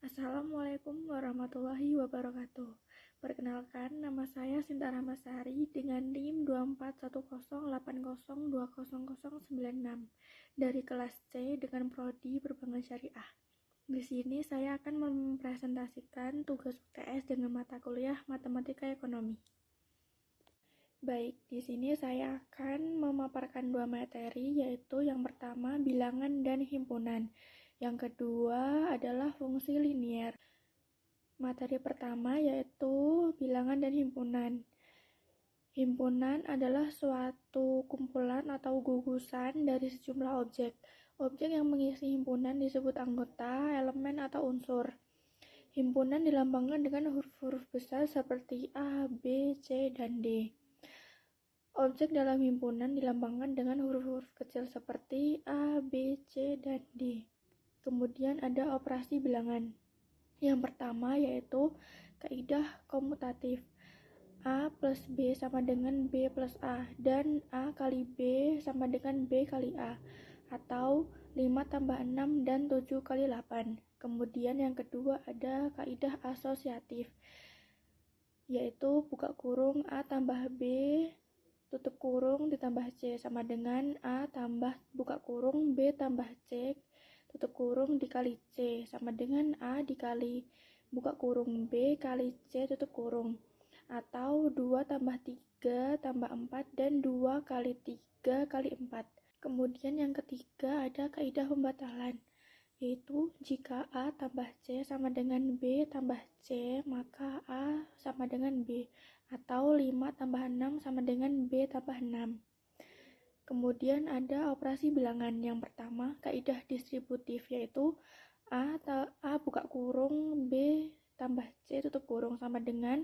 Assalamualaikum warahmatullahi wabarakatuh. Perkenalkan, nama saya Sinta Rahmasari dengan NIM 24108020096 dari kelas C dengan prodi Perbankan Syariah. Di sini saya akan mempresentasikan tugas UTS dengan mata kuliah Matematika Ekonomi. Baik, di sini saya akan memaparkan dua materi, yaitu yang pertama bilangan dan himpunan. Yang kedua adalah fungsi linier. Materi pertama yaitu bilangan dan himpunan. Himpunan adalah suatu kumpulan atau gugusan dari sejumlah objek. Objek yang mengisi himpunan disebut anggota, elemen, atau unsur. Himpunan dilambangkan dengan huruf-huruf besar seperti A, B, C, dan D. Objek dalam himpunan dilambangkan dengan huruf-huruf kecil seperti A, B, C, dan D. Kemudian ada operasi bilangan. Yang pertama yaitu kaidah komutatif. A plus B sama dengan B plus A, dan A kali B sama dengan B kali A, atau 5 tambah 6 dan 7 kali 8. Kemudian yang kedua ada kaidah asosiatif, yaitu buka kurung A tambah B tutup kurung ditambah C sama dengan A tambah buka kurung B tambah C tutup kurung dikali C sama dengan A dikali buka kurung B kali C tutup kurung, atau 2 tambah 3 tambah 4 dan 2 kali 3 kali 4. Kemudian yang ketiga ada kaidah pembatalan, yaitu jika A tambah C sama dengan B tambah C, maka A sama dengan B, atau 5 tambah 6 sama dengan B tambah 6. Kemudian ada operasi bilangan. Yang pertama, kaidah distributif, yaitu A buka kurung B tambah C tutup kurung sama dengan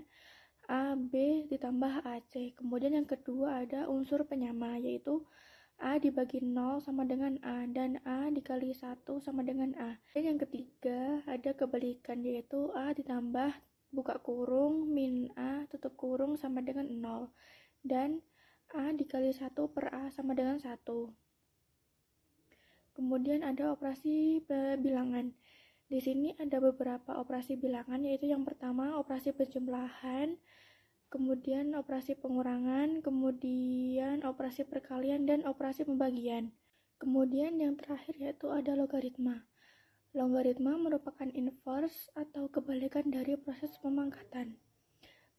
AB ditambah AC. Kemudian yang kedua ada unsur penyama, yaitu A dibagi 0 sama dengan A, dan A dikali 1 sama dengan A. Dan yang ketiga ada kebalikan, yaitu A ditambah buka kurung min A tutup kurung sama dengan 0, dan A dikali 1 per A sama dengan 1. Kemudian ada operasi bilangan. Di sini ada beberapa operasi bilangan, yaitu yang pertama operasi penjumlahan, kemudian operasi pengurangan, kemudian operasi perkalian, dan operasi pembagian. Kemudian yang terakhir yaitu ada logaritma. Logaritma merupakan inverse atau kebalikan dari proses pemangkatan.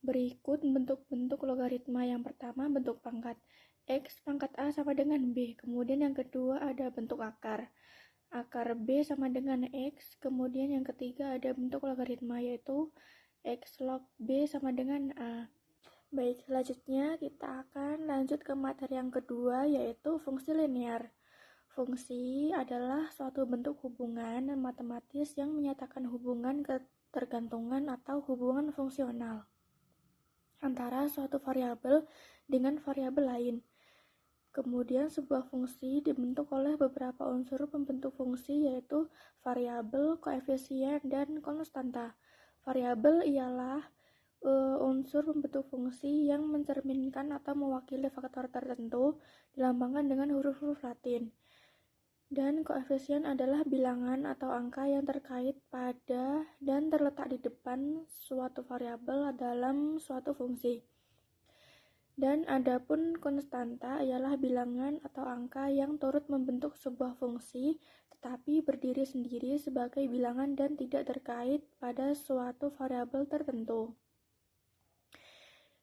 Berikut bentuk-bentuk logaritma. Yang pertama bentuk pangkat. X pangkat A sama dengan B. Kemudian yang kedua ada bentuk akar. Akar B sama dengan X. Kemudian yang ketiga ada bentuk logaritma, yaitu X log B sama dengan A. Baik, selanjutnya kita akan lanjut ke materi yang kedua, yaitu fungsi linear. Fungsi adalah suatu bentuk hubungan matematis yang menyatakan hubungan ketergantungan atau hubungan fungsional antara suatu variabel dengan variabel lain. Kemudian sebuah fungsi dibentuk oleh beberapa unsur pembentuk fungsi, yaitu variabel, koefisien, dan konstanta. Variabel ialah unsur pembentuk fungsi yang mencerminkan atau mewakili faktor tertentu, dilambangkan dengan huruf-huruf Latin. Dan koefisien adalah bilangan atau angka yang terkait pada dan terletak di depan suatu variabel dalam suatu fungsi. Dan adapun konstanta ialah bilangan atau angka yang turut membentuk sebuah fungsi, tetapi berdiri sendiri sebagai bilangan dan tidak terkait pada suatu variabel tertentu.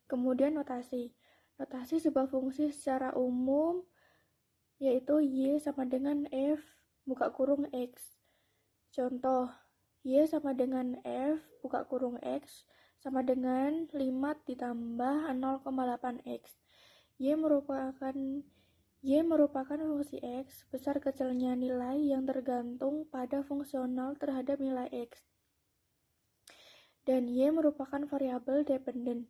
Kemudian notasi. Notasi sebuah fungsi secara umum yaitu Y sama dengan F buka kurung X. Contoh, Y sama dengan F buka kurung X sama dengan 5 ditambah 0,8X. Y merupakan fungsi X besar kecilnya nilai yang tergantung pada fungsional terhadap nilai X. Dan Y merupakan variabel dependen.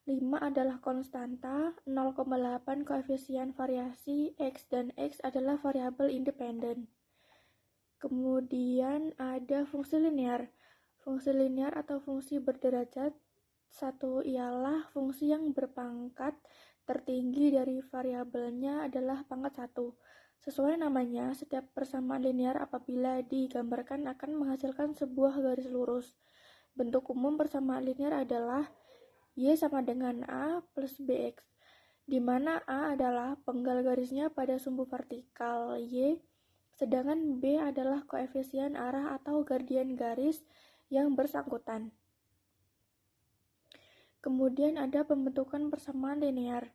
5 adalah konstanta, 0,8 koefisien variasi X, dan X adalah variabel independen. Kemudian ada fungsi linear. Fungsi linear atau fungsi berderajat satu ialah fungsi yang berpangkat tertinggi dari variabelnya adalah pangkat 1. Sesuai namanya, setiap persamaan linear apabila digambarkan akan menghasilkan sebuah garis lurus. Bentuk umum persamaan linear adalah Y sama dengan A plus BX, di mana A adalah penggal garisnya pada sumbu vertikal Y, sedangkan B adalah koefisien arah atau gradien garis yang bersangkutan. Kemudian ada pembentukan persamaan linear.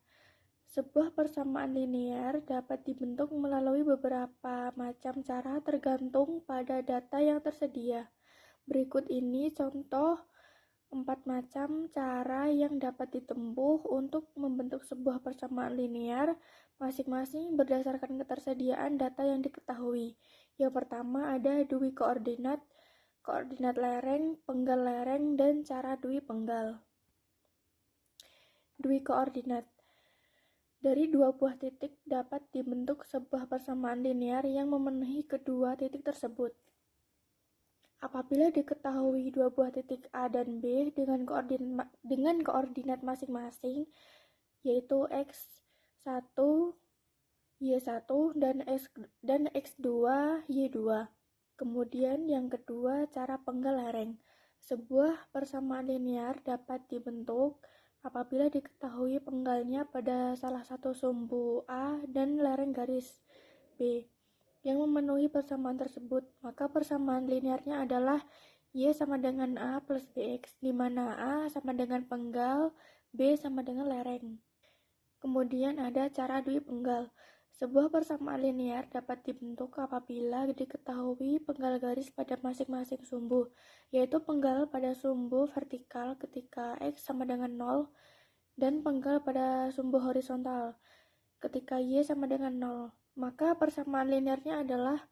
Sebuah persamaan linear dapat dibentuk melalui beberapa macam cara tergantung pada data yang tersedia. Berikut ini contoh 4 macam cara yang dapat ditempuh untuk membentuk sebuah persamaan linear, masing-masing berdasarkan ketersediaan data yang diketahui. Yang pertama ada dui koordinat, koordinat lereng, penggal lereng, dan cara dui penggal. Dui koordinat. Dari dua buah titik dapat dibentuk sebuah persamaan linear yang memenuhi kedua titik tersebut. Apabila diketahui dua buah titik A dan B dengan koordinat masing-masing, yaitu x1, y1, dan x2, y2. Kemudian yang kedua, cara penggal lereng. Sebuah persamaan linear dapat dibentuk apabila diketahui penggalnya pada salah satu sumbu A dan lereng garis B yang memenuhi persamaan tersebut, maka persamaan linearnya adalah Y sama dengan A plus BX, di mana A sama dengan penggal, B sama dengan lereng. Kemudian ada cara dui penggal. Sebuah persamaan linear dapat dibentuk apabila diketahui penggal garis pada masing-masing sumbu, yaitu penggal pada sumbu vertikal ketika X sama dengan 0 dan penggal pada sumbu horizontal ketika Y sama dengan 0. Maka persamaan linearnya adalah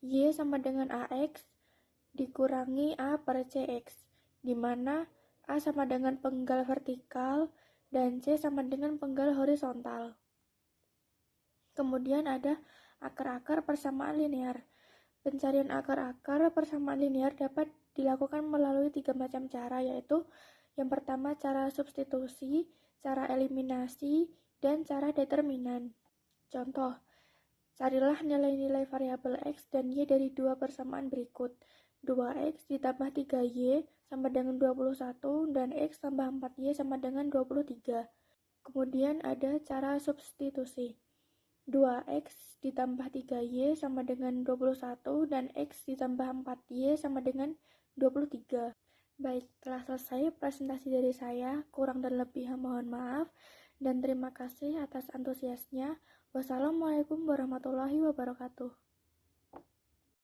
Y sama dengan AX dikurangi A per CX, di mana A sama dengan penggal vertikal dan C sama dengan penggal horizontal. Kemudian ada akar-akar persamaan linear. Pencarian akar-akar persamaan linear dapat dilakukan melalui 3 macam cara, yaitu yang pertama cara substitusi, cara eliminasi, dan cara determinan. Contoh, carilah nilai-nilai variabel X dan Y dari dua persamaan berikut. 2X ditambah 3Y sama dengan 21 dan X tambah 4Y sama dengan 23. Kemudian ada cara substitusi. 2X ditambah 3Y sama dengan 21 dan X ditambah 4Y sama dengan 23. Baik, telah selesai presentasi dari saya. Kurang dan lebih mohon maaf. Dan terima kasih atas antusiasnya. Wassalamualaikum warahmatullahi wabarakatuh.